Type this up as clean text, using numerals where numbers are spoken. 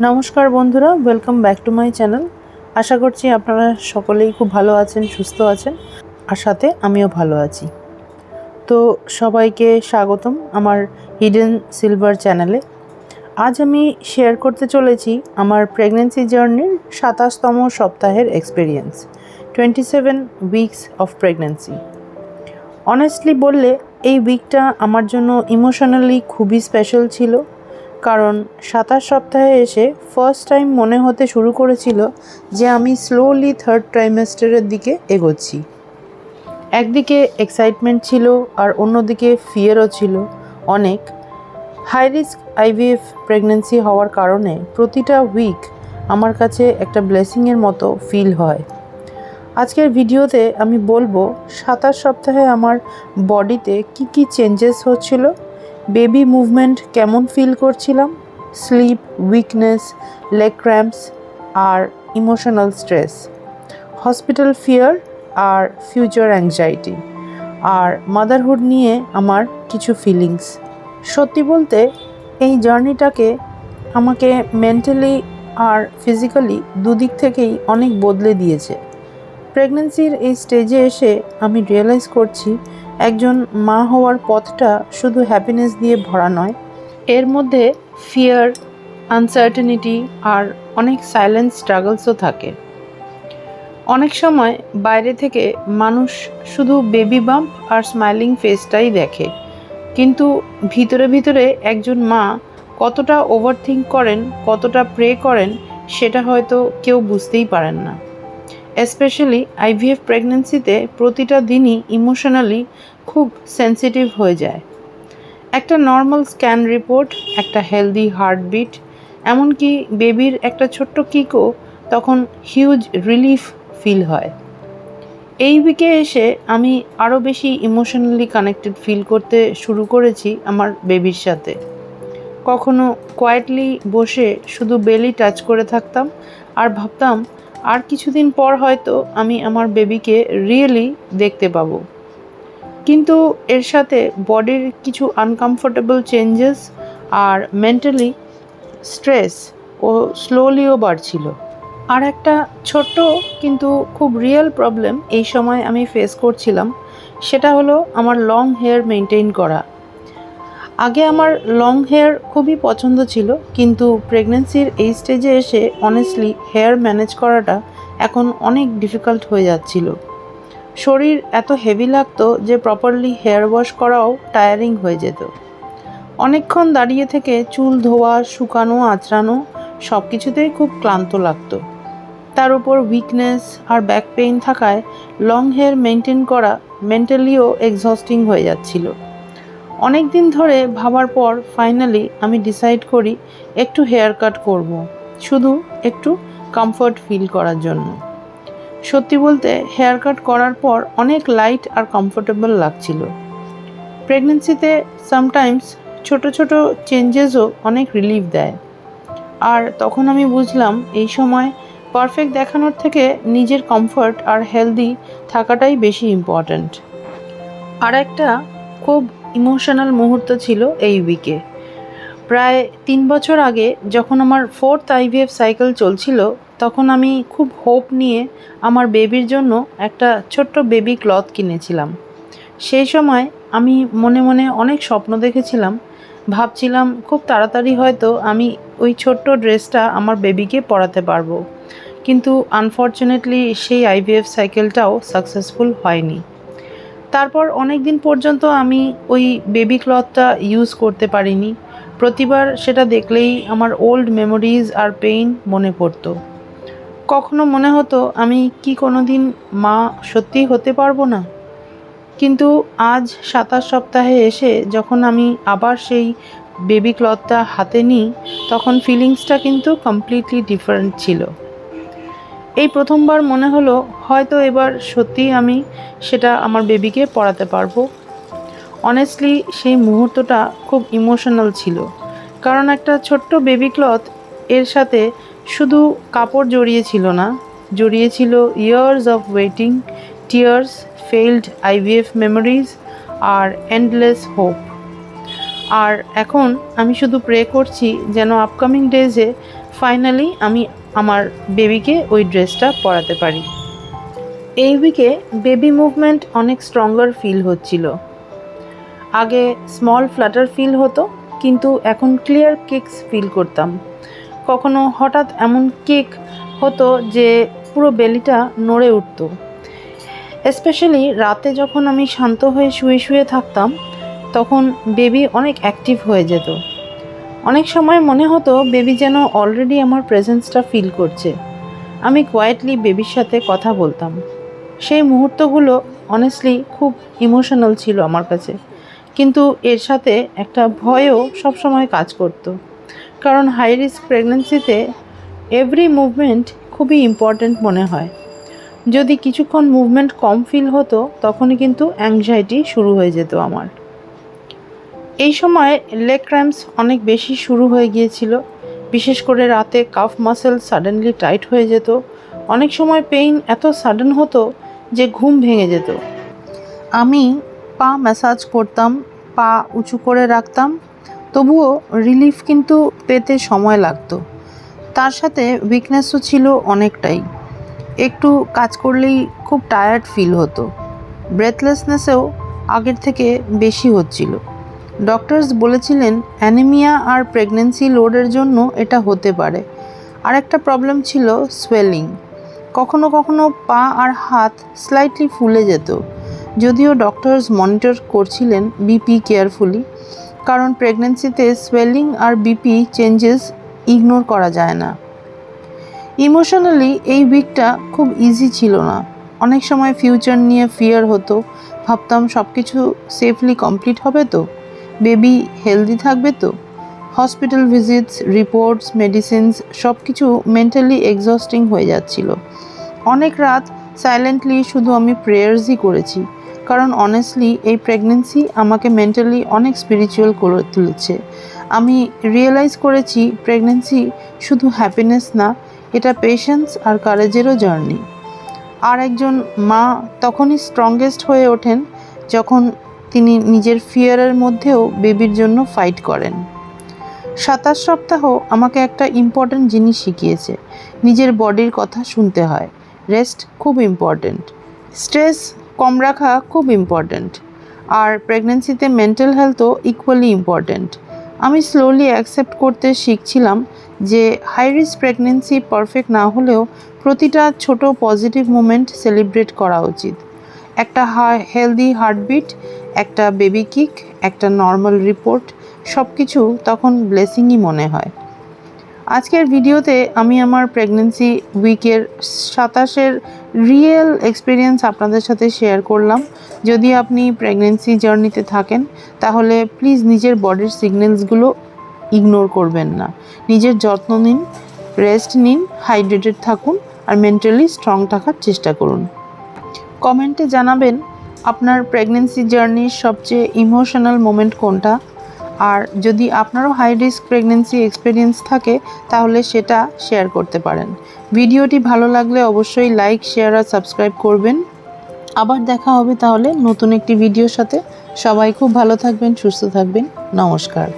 নমস্কার বন্ধুরা, welcome back to my channel. আশা করছি আপনারা সকলেই খুব ভালো আছেন, সুস্থ আছেন, আর সাথে আমিও ভালো আছি। তো সবাইকে স্বাগতম আমার হিডেন সিলভার চ্যানেলে। আজ আমি শেয়ার করতে চলেছি আমার প্রেগনেন্সি জার্নির 27তম সপ্তাহের experience, 27 weeks of pregnancy. Honestly বললে এই উইকটা আমার জন্য ইমোশনালি খুবই স্পেশাল ছিল, কারণ 27 সপ্তাহে এসে ফার্স্ট টাইম মনে হতে শুরু করেছিল যে আমি স্লোলি থার্ড ট্রাইমেস্টারের দিকে এগোচ্ছি। একদিকে এক্সাইটমেন্ট ছিল আর অন্যদিকে ফিয়ারও ছিল অনেক। হাই রিস্ক আইভিএফ প্রেগনেন্সি হওয়ার কারণে প্রতিটা উইক আমার কাছে একটা ব্লেসিংয়ের মতো ফিল হয়। আজকের ভিডিওতে আমি বলবো 27 সপ্তাহে আমার বডিতে কি চেঞ্জেস হচ্ছিল, বেবি মুভমেন্ট কেমন ফিল করছিলাম, স্লিপ, উইকনেস, লেগ ক্র্যাম্পস আর ইমোশনাল স্ট্রেস, হসপিটাল ফিয়ার আর ফিউচার অ্যাংজাইটি, আর মাদারহুড নিয়ে আমার কিছু ফিলিংস। সত্যি বলতে এই জার্নিটাকে আমাকে মেন্টালি আর ফিজিক্যালি দুদিক থেকেই অনেক বদলে দিয়েছে। প্রেগনেন্সির এই স্টেজে এসে আমি রিয়েলাইজ করছি একজন মা হওয়ার পথটা শুধু হ্যাপিনেস দিয়ে ভরা নয়, এর মধ্যে ফিয়ার, আনসার্টেনিটি আর অনেক সাইলেন্ট স্ট্রাগলসও থাকে। অনেক সময় বাইরে থেকে মানুষ শুধু বেবি বাম্প আর স্মাইলিং ফেসটাই দেখে, কিন্তু ভিতরে ভিতরে একজন মা কতটা ওভারথিঙ্ক করেন, কতটা প্রে করেন, সেটা হয়তো কেউ বুঝতেই পারেন না। স্পেশালি আইভিএফ প্রেগনেন্সিতে প্রতিটা দিনই ইমোশনালি খুব সেন্সিটিভ হয়ে যায়। একটা নর্মাল স্ক্যান রিপোর্ট, একটা হেলদি হার্টবিট, এমনকি বেবির একটা ছোট্ট কিকও তখন হিউজ রিলিফ ফিল হয়। এই উইকে এসে আমি আরও বেশি ইমোশনালি কানেক্টেড ফিল করতে শুরু করেছি আমার বেবির সাথে। কখনো কোয়াইটলি বসে শুধু বেলি টাচ করে থাকতাম আর ভাবতাম আর কিছুদিন পর হয়তো আমি আমার বেবিকে রিয়েলি দেখতে পাবো। কিন্তু এর সাথে বডির কিছু আনকমফোর্টেবল চেঞ্জেস আর মেন্টালি স্ট্রেস ও স্লোলিও বাড়ছিল। আর একটা ছোট্ট কিন্তু খুব রিয়েল প্রবলেম এই সময় আমি ফেস করছিলাম, সেটা হলো আমার লং হেয়ার মেনটেন করা। আগে আমার লং হেয়ার খুবই পছন্দ ছিল, কিন্তু প্রেগনেন্সির এই স্টেজে এসে অনেস্টলি হেয়ার ম্যানেজ করাটা এখন অনেক ডিফিকাল্ট হয়ে যাচ্ছিল। শরীর এত হেভি লাগতো যে প্রপারলি হেয়ার ওয়াশ করাও টায়ারিং হয়ে যেত। অনেকক্ষণ দাঁড়িয়ে থেকে চুল ধোয়া, শুকানো, আঁচড়ানো সব কিছুতেই খুব ক্লান্ত লাগতো। তার উপর উইকনেস আর ব্যাক পেইন থাকায় লং হেয়ার মেনটেন করা মেন্টালিও এক্সস্টিং হয়ে যাচ্ছিল। অনেক দিন ধরে ভাবার পর ফাইনালি আমি ডিসাইড করি একটু হেয়ার কাট করব, শুধু একটু কমফর্ট ফিল করার জন্য। সত্যি বলতে হেয়ার কাট করার পর অনেক লাইট আর কমফোর্টেবল লাগছিল। প্রেগনেন্সিতে সামটাইমস ছোট ছোট চেঞ্জেসও অনেক রিলিফ দেয়, আর তখন আমি বুঝলাম এই সময় পারফেক্ট দেখানোর থেকে নিজের কমফর্ট আর হেলদি থাকাটাই বেশি ইম্পর্ট্যান্ট। আর একটা খুব ইমোশনাল মুহূর্ত ছিল এই উইকে। প্রায় 3 বছর আগে যখন আমার 4th আইভিএফ সাইকেল চলছিল, তখন আমি খুব হোপ নিয়ে আমার বেবির জন্য একটা ছোট্ট বেবি ক্লথ কিনেছিলাম। সেই সময় আমি মনে মনে অনেক স্বপ্ন দেখেছিলাম, ভাবছিলাম খুব তাড়াতাড়ি হয়তো আমি ওই ছোট্ট ড্রেসটা আমার বেবিকে পরাতে পারবো। কিন্তু আনফর্চুনেটলি সেই আইভিএফ সাইকেলটাও সাকসেসফুল হয়নি। তারপর অনেক দিন পর্যন্ত আমি ওই বেবি ক্লথটা ইউজ করতে পারিনি। প্রতিবার সেটা দেখলেই আমার ওল্ড মেমোরিজ আর পেইন মনে পড়তো। কখনো মনে হতো আমি কি কোনো দিন মা সত্যিই হতে পারবো না। কিন্তু আজ 27 সপ্তাহে এসে যখন আমি আবার সেই বেবি ক্লথটা হাতে নিই, তখন ফিলিংসটা কিন্তু কমপ্লিটলি ডিফারেন্ট ছিল। এই প্রথমবার মনে হলো হয়তো এবার সত্যিই আমি সেটা আমার বেবিকে পরাতে পারবো। অনেস্টলি সেই মুহূর্তটা খুব ইমোশনাল ছিল, কারণ একটা ছোট্ট বেবি ক্লথ এর সাথে শুধু কাপড় জড়িয়েছিল না, জড়িয়েছিল years of waiting, tears, failed IVF memories আর এন্ডলেস হোপ। আর এখন আমি শুধু প্রে করছি যেন আপকামিং ডেজে ফাইনালি আমি আমার বেবিকে ওই ড্রেসটা পরাতে পারি। এই উইকে বেবি মুভমেন্ট অনেক স্ট্রঙ্গার ফিল হচ্ছিল। আগে স্মল ফ্লাটার ফিল হতো, কিন্তু এখন ক্লিয়ার কিকস ফিল করতাম। কখনো হঠাৎ এমন কিক হতো যে পুরো বেলিটা নড়ে উঠত। স্পেশালি রাতে যখন আমি শান্ত হয়ে শুয়ে শুয়ে থাকতাম, তখন বেবি অনেক অ্যাক্টিভ হয়ে যেত। অনেক সময় মনে হতো বেবি যেন অলরেডি আমার প্রেজেন্সটা ফিল করছে। আমি কোয়াইটলি বেবির সাথে কথা বলতাম। সেই মুহূর্তগুলো অনেস্টলি খুব ইমোশনাল ছিল আমার কাছে, কিন্তু এর সাথে একটা ভয়ও সবসময় কাজ করতো। কারণ হাই রিস্ক প্রেগনেন্সিতে এভরি মুভমেন্ট খুবই ইম্পর্ট্যান্ট মনে হয়। যদি কিছুক্ষণ মুভমেন্ট কম ফিল হতো, তখনই কিন্তু অ্যাংজাইটি শুরু হয়ে যেত আমার। এই সময় লেগ ক্র্যাম্পস অনেক বেশি শুরু হয়ে গিয়েছিল, বিশেষ করে রাতে কাফ মাসেল সাডেনলি টাইট হয়ে যেত। অনেক সময় পেইন এত সাডেন হতো যে ঘুম ভেঙে যেত। আমি পা ম্যাসাজ করতাম, পা উঁচু করে রাখতাম, তবুও রিলিফ কিন্তু পেতে সময় লাগতো। তার সাথে উইকনেসও ছিল অনেকটাই। একটু কাজ করলেই খুব টায়ার্ড ফিল হতো। ব্রেথলেসনেসেও আগের থেকে বেশি হচ্ছিল। ডক্টরস বলেছিলেন অ্যানিমিয়া আর প্রেগনেন্সি লোডের জন্য এটা হতে পারে। আর একটা প্রবলেম ছিল সোয়েলিং। কখনো কখনো পা আর হাত স্লাইটলি ফুলে যেত। যদিও ডক্টরস মনিটর করছিলেন বিপি কেয়ারফুলি, কারণ প্রেগনেন্সিতে সোয়েলিং আর বিপি চেঞ্জেস ইগনোর করা যায় না। ইমোশনালি এই উইকটা খুব ইজি ছিল না। অনেক সময় ফিউচার নিয়ে ফিয়ার হতো। ভাবতাম সব কিছু সেফলি কমপ্লিট হবে তো, বেবি হেলদি থাকবে তো। হসপিটাল ভিজিটস, রিপোর্টস, মেডিসিনস সব কিছু মেন্টালি এক্সস্টিং হয়ে যাচ্ছিল। অনেক রাত সাইলেন্টলি শুধু আমি প্রেয়ার্সই করেছি, কারণ অনেস্টলি এই প্রেগনেন্সি আমাকে মেন্টালি অনেক স্পিরিচুয়াল করে তুলেছে। আমি রিয়েলাইজ করেছি প্রেগনেন্সি শুধু হ্যাপিনেস না, এটা পেশেন্স আর কারেজেরও জার্নি। আর একজন মা তখনই স্ট্রংগেস্ট হয়ে ওঠেন যখন তিনি নিজের ফিয়ারের মধ্যেও বেবির জন্য ফাইট করেন। 27 সপ্তাহ আমাকে একটা ইম্পর্ট্যান্ট জিনিস শিখিয়েছে। নিজের বডির কথা শুনতে হয়। রেস্ট খুব ইম্পর্ট্যান্ট, স্ট্রেস কম রাখা খুব ইম্পর্ট্যান্ট, আর প্রেগনেন্সিতে মেন্টাল হেলথও ইকুয়ালি ইম্পর্ট্যান্ট। আমি স্লোলি অ্যাকসেপ্ট করতে শিখছিলাম যে হাই রিস্ক প্রেগনেন্সি পারফেক্ট না হলেও প্রতিটা ছোট পজিটিভ মোমেন্ট সেলিব্রেট করা উচিত। একটা হেলদি হার্টবিট, একটা বেবি কিক, একটা নর্মাল রিপোর্ট, সব কিছু তখন ব্লেসিংই মনে হয়। আজকের ভিডিওতে আমি আমার প্রেগনেন্সি উইকের 27-এর রিয়েল এক্সপিরিয়েন্স আপনাদের সাথে শেয়ার করলাম। যদি আপনি প্রেগনেন্সি জার্নিতে থাকেন, তাহলে প্লিজ নিজের বডির সিগন্যালসগুলো ইগনোর করবেন না। নিজের যত্ন নিন, রেস্ট নিন, হাইড্রেটেড থাকুন, আর মেন্টালি স্ট্রং থাকার চেষ্টা করুন। কমেন্টে জানাবেন আপনার প্রেগনেন্সি জার্নির সবচেয়ে ইমোশনাল মোমেন্ট কোনটা। আর যদি আপনারও হাই রিস্ক প্রেগনেন্সি এক্সপিরিয়েন্স থাকে, তাহলে সেটা শেয়ার করতে পারেন। ভিডিওটি ভালো লাগলে অবশ্যই লাইক, শেয়ার আর সাবস্ক্রাইব করবেন। আবার দেখা হবে তাহলে নতুন একটি ভিডিওর সাথে। সবাই খুব ভালো থাকবেন, সুস্থ থাকবেন। নমস্কার।